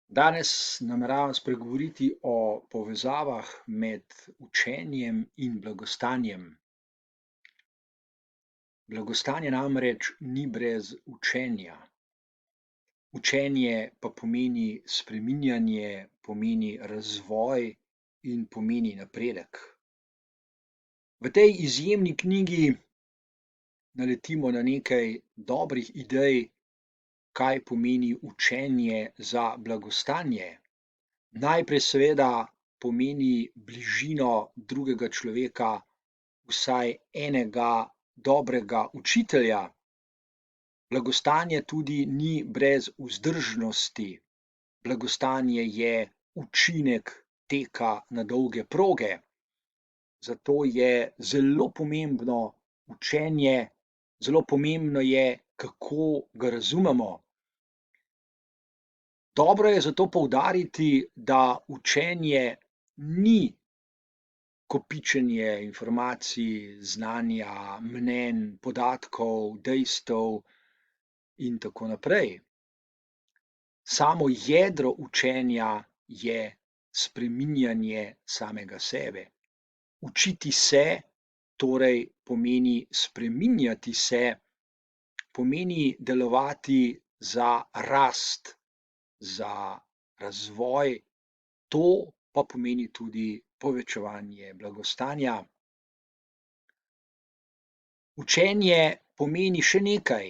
Danes nameravam spregovoriti o povezavah med učenjem in blagostanjem. Blagostanje namreč ni brez učenja. Učenje pa pomeni spreminjanje, pomeni razvoj in pomeni napredek. V tej izjemni knjigi naletimo na nekaj dobrih idej, kaj pomeni učenje za blagostanje. Najprej seveda pomeni bližino drugega človeka, vsaj enega dobrega učitelja. Blagostanje tudi ni brez vzdržnosti. Blagostanje je učinek teka na dolge proge. Zato je zelo pomembno učenje, zelo pomembno je, kako ga razumemo. Dobro je zato poudariti, da učenje ni kopičenje informacij, znanja, mnenj, podatkov, dejstev in tako naprej. Samo jedro učenja je spreminjanje samega sebe. Učiti se torej pomeni spreminjati se, pomeni delovati za rast, za razvoj, to pa pomeni tudi povečevanje blagostanja. Učenje pomeni še nekaj,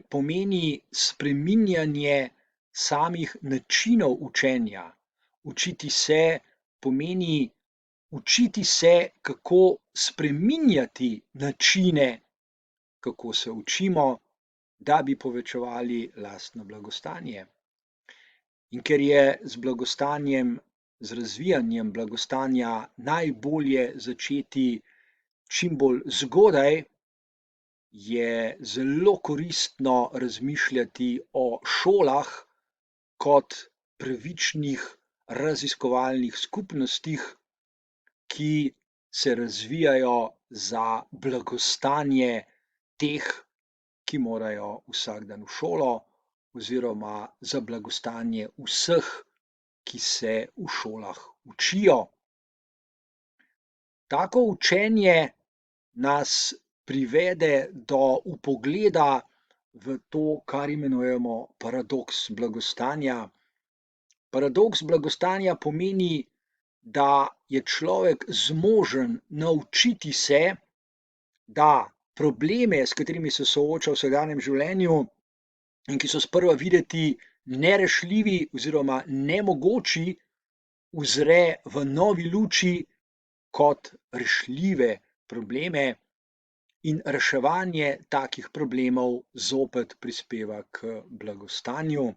pomeni spreminjanje samih načinov učenja. Učiti se pomeni učiti se, kako spreminjati načine, kako se učimo, da bi povečevali lastno blagostanje. In ker je z blagostanjem, z razvijanjem blagostanja najbolje začeti čim bolj zgodaj, je zelo koristno razmišljati o šolah kot pravičnih raziskovalnih skupnostih, ki se razvijajo za blagostanje teh, ki morajo vsak dan v šolo, oziroma za blagostanje vseh, ki se v šolah učijo. Tako učenje nas privede do vpogleda v to, kar imenujemo paradoks blagostanja. Paradoks blagostanja pomeni, da je človek zmožen naučiti se, da probleme, s katerimi se sooča v vsakdanjem življenju in ki so sprva videti nerešljivi oziroma nemogoči, uzre v novi luči kot rešljive probleme in reševanje takih problemov zopet prispeva k blagostanju.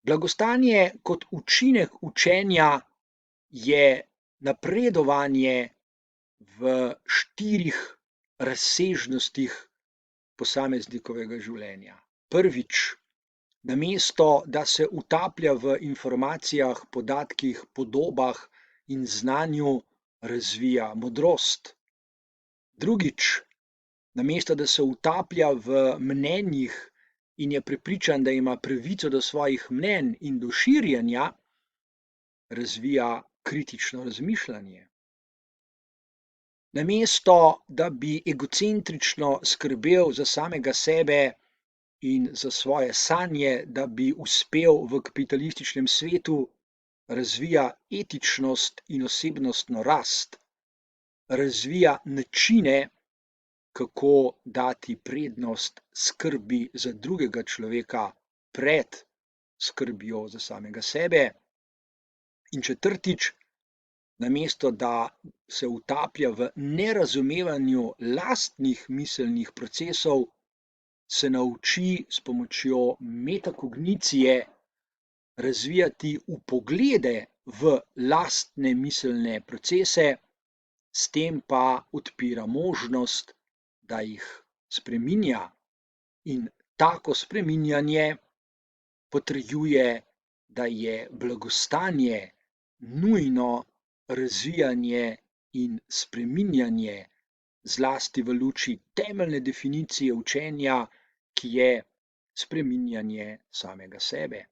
Blagostanje kot učinek učenja je napredovanje v 4 razsežnostih posameznikovega življenja. Prvič, namesto da se utaplja v informacijah, podatkih, podobah in znanju, razvija modrost. Drugič, namesto da se utaplja v mnenjih in je prepričan, da ima pravico do svojih mnenj in do širjenja, razvija kritično razmišljanje. Namesto da bi egocentrično skrbel za samega sebe in za svoje sanje, da bi uspel v kapitalističnem svetu, razvija etičnost in osebnostno rast, razvija načine, kako dati prednost skrbi za drugega človeka pred skrbjo za samega sebe. In četrtič, namesto da se utaplja v nerazumevanju lastnih miselnih procesov, se nauči s pomočjo metakognicije razvijati vpoglede v lastne miselne procese, s tem pa odpira možnost, da jih spreminja. In tako spreminjanje potrjuje, da je blagostanje nujno razvijanje in spreminjanje, zlasti v luči temeljne definicije učenja, ki je spreminjanje samega sebe.